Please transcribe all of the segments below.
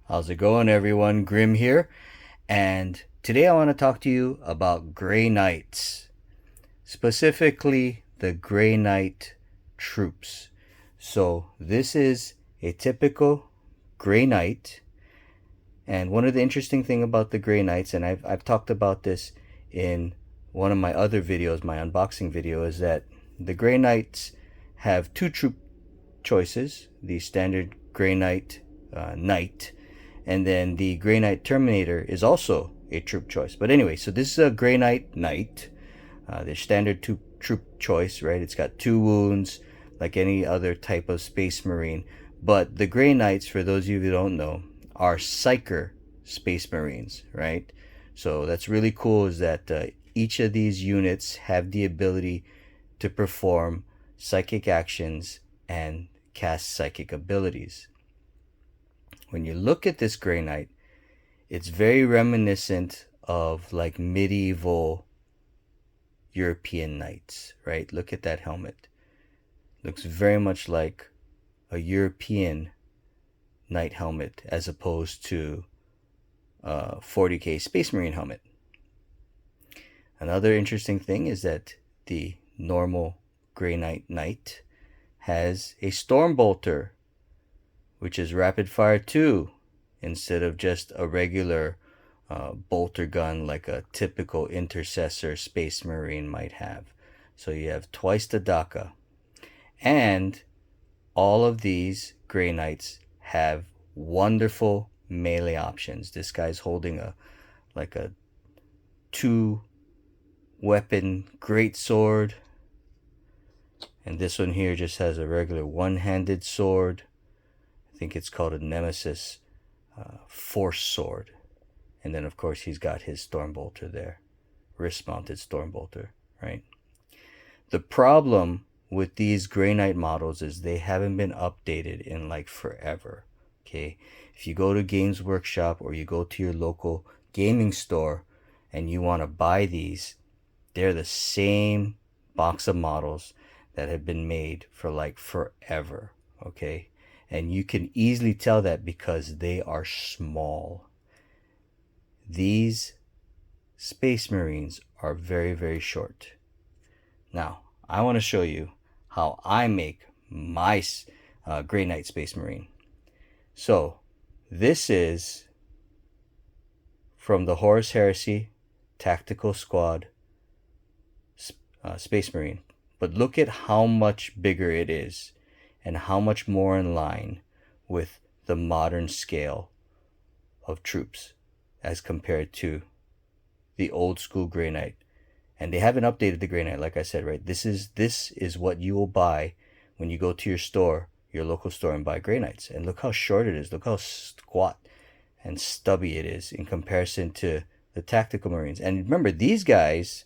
How's it going, everyone? Grim here, and today I want to talk to you about Grey Knights, specifically the Grey Knight troops. So, this is a typical Grey Knight, and one of the interesting thing about the Grey Knights, and I've talked about this in one of my other videos, my unboxing video, is that the Grey Knights have two troop choices: the standard Grey Knight Knight, and then the Grey Knight Terminator is also a troop choice. But anyway, so this is a Grey Knight Knight, the standard troop choice, right? It's got 2 wounds, like any other type of Space Marine. But the Grey Knights, for those of you who don't know, are psyker Space Marines, right? So that's really cool, is that each of these units have the ability to perform psychic actions and cast psychic abilities. When you look at this Grey Knight, it's very reminiscent of like medieval European knights, right? Look at that helmet. Looks very much like a European knight helmet as opposed to a 40k Space Marine helmet. Another interesting thing is that the normal Grey Knight has a Stormbolter, which is rapid fire 2 instead of just a regular bolter gun like a typical intercessor Space Marine might have. So you have twice the DACA. And all of these Grey Knights have wonderful melee options. This guy's holding a 2-weapon great sword, and this one here just has a regular one-handed sword. I think it's called a Nemesis Force Sword. And then, of course, he's got his Stormbolter there, wrist-mounted Stormbolter, right? The problem with these Grey Knight models is they haven't been updated in like forever, okay? If you go to Games Workshop or you go to your local gaming store and you want to buy these, they're the same box of models that have been made for like forever, okay? And you can easily tell that because they are small. These Space Marines are very, very short. Now, I want to show you how I make my Grey Knight Space Marine. So, this is from the Horus Heresy Tactical Squad Space Marine. But look at how much bigger it is and how much more in line with the modern scale of troops as compared to the old school Grey Knight. And they haven't updated the Grey Knight, like I said, right? This is what you will buy when you go to your store, your local store, and buy Grey Knights. And look how short it is. Look how squat and stubby it is in comparison to the Tactical Marines. And remember, these guys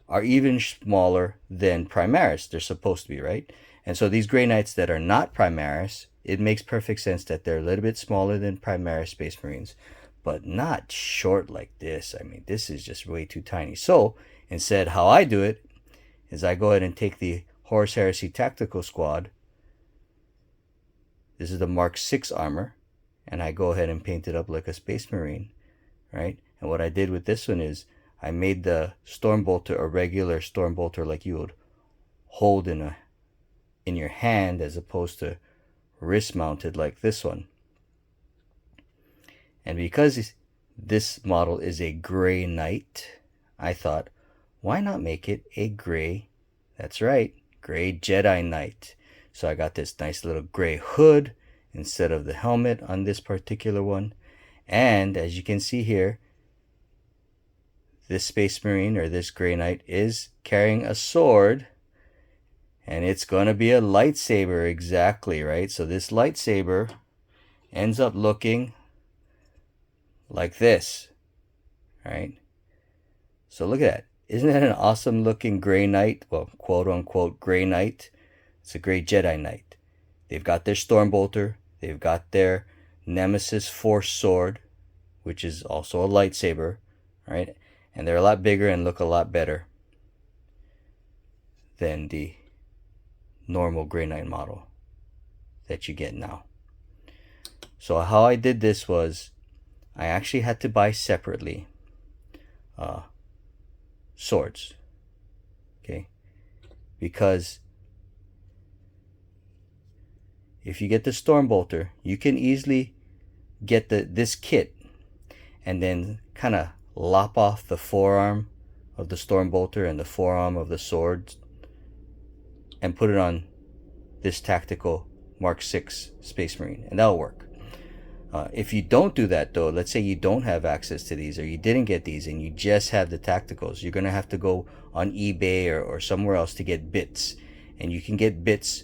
are even smaller than Primaris. They're supposed to be, right? And so these Grey Knights that are not Primaris, it makes perfect sense that they're a little bit smaller than Primaris Space Marines, but not short like this. I mean, this is just way too tiny. So instead, how I do it is I go ahead and take the Horus Heresy Tactical Squad. This is the Mark 6 armor, and I go ahead and paint it up like a Space Marine, right? And what I did with this one is I made the Stormbolter a regular Stormbolter like you would hold in your hand, as opposed to wrist mounted like this one. And because this model is a Grey Knight, I thought, why not make it a gray, that's right, Grey Jedi Knight. So I got this nice little gray hood instead of the helmet on this particular one. And as you can see here, this Space Marine, or this Grey Knight, is carrying a sword, and it's going to be a lightsaber, exactly, right? So this lightsaber ends up looking like this, right? So look at that. Isn't that an awesome looking Grey Knight? Well, quote unquote Grey Knight. It's a Grey Jedi Knight. They've got their Stormbolter. They've got their Nemesis Force Sword, which is also a lightsaber, right? And they're a lot bigger and look a lot better than the normal Grey Knight model that you get now. So how I did this was I actually had to buy separately swords, okay? Because if you get the Stormbolter, you can easily get this kit and then kind of lop off the forearm of the Stormbolter and the forearm of the sword and put it on this tactical Mark 6 Space Marine, and that'll work. If you don't do that though, let's say you don't have access to these or you didn't get these and you just have the tacticals, you're going to have to go on eBay or somewhere else to get bits. And you can get bits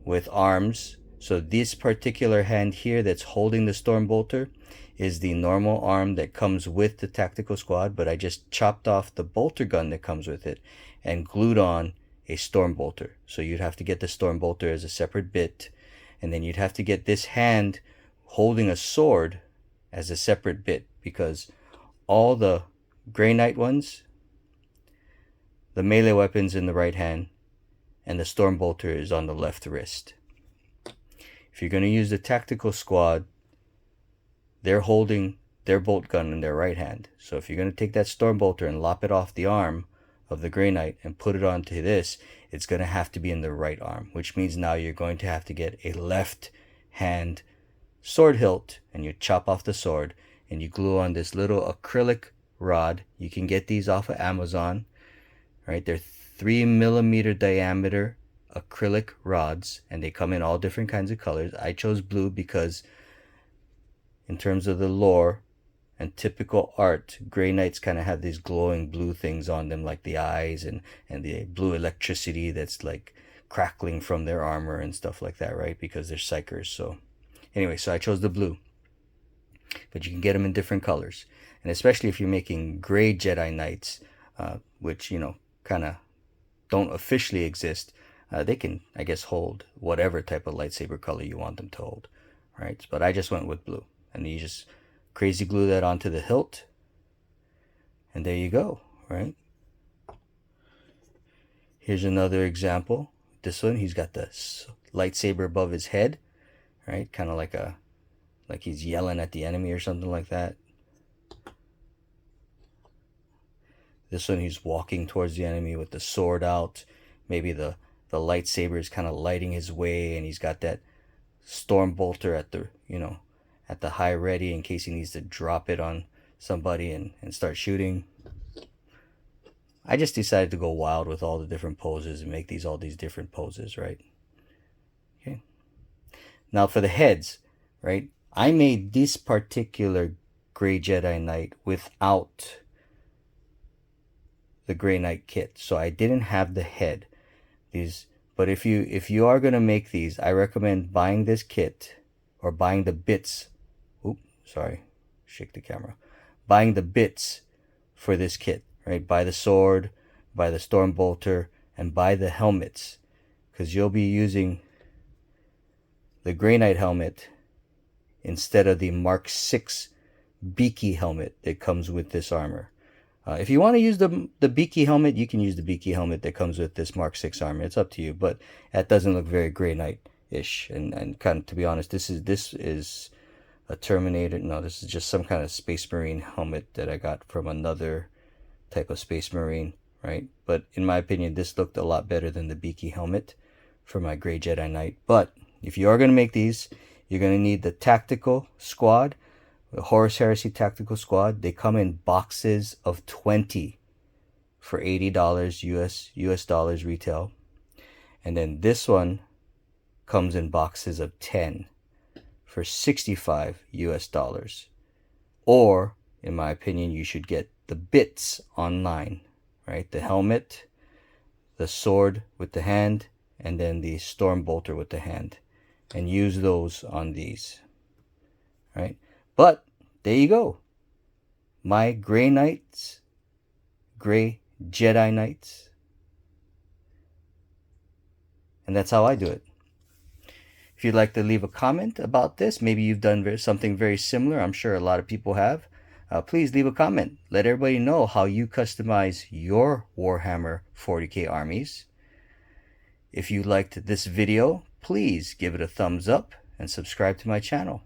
with arms. So this particular hand here that's holding the Stormbolter is the normal arm that comes with the tactical squad, but I just chopped off the bolter gun that comes with it and glued on a Stormbolter. So you'd have to get the Stormbolter as a separate bit, and then you'd have to get this hand holding a sword as a separate bit, because all the Grey Knight ones, the melee weapon's in the right hand and the Stormbolter is on the left wrist. If you're going to use the tactical squad, they're holding their bolt gun in their right hand. So if you're going to take that Stormbolter and lop it off the arm of the Grey Knight and put it onto this, it's going to have to be in the right arm, which means now you're going to have to get a left hand sword hilt, and you chop off the sword and you glue on this little acrylic rod. You can get these off of Amazon, right? They're 3mm diameter acrylic rods, and they come in all different kinds of colors. I chose blue because in terms of the lore and typical art, Grey Knights kind of have these glowing blue things on them, like the eyes and the blue electricity that's like crackling from their armor and stuff like that, right? Because they're psykers. So anyway, so I chose the blue, but you can get them in different colors. And especially if you're making Grey Jedi Knights, which, you know, kind of don't officially exist, they can, I guess, hold whatever type of lightsaber color you want them to hold, right? But I just went with blue, and you just crazy glue that onto the hilt, and there you go, right? Here's another example. This one, he's got the lightsaber above his head, right? Kind of like he's yelling at the enemy or something like that. This one, he's walking towards the enemy with the sword out. Maybe the lightsaber is kind of lighting his way, and he's got that Stormbolter at the, you know, at the high ready in case he needs to drop it on somebody and start shooting. I just decided to go wild with all the different poses and make all these different poses, right? Okay. Now for the heads, right? I made this particular Grey Jedi Knight without the Grey Knight kit, so I didn't have the head. But if you are gonna make these, I recommend buying this kit or buying the bits. Oops, sorry, shake the camera. Buying the bits for this kit, right? Buy the sword, buy the Stormbolter, and buy the helmets, because you'll be using the Grey Knight helmet instead of the Mark 6 beaky helmet that comes with this armor. If you want to use the beaky helmet, you can use the beaky helmet that comes with this Mark 6 armor. It's up to you, but that doesn't look very Grey Knight-ish. And kind of, to be honest, this is a Terminator. No, this is just some kind of Space Marine helmet that I got from another type of Space Marine, right? But in my opinion, this looked a lot better than the beaky helmet for my Grey Jedi Knight. But if you are going to make these, you're going to need the tactical squad, the Horus Heresy Tactical Squad. They come in boxes of 20 for $80 US dollars retail. And then this one comes in boxes of 10 for $65 US dollars. Or, in my opinion, you should get the bits online, right? The helmet, the sword with the hand, and then the Stormbolter with the hand. And use those on these, right? But there you go. My Grey Knights, Grey Jedi Knights. And that's how I do it. If you'd like to leave a comment about this, maybe you've done something very similar. I'm sure a lot of people have. Please leave a comment. Let everybody know how you customize your Warhammer 40K armies. If you liked this video, please give it a thumbs up and subscribe to my channel.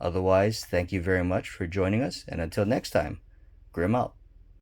Otherwise, thank you very much for joining us, and until next time, Grim out.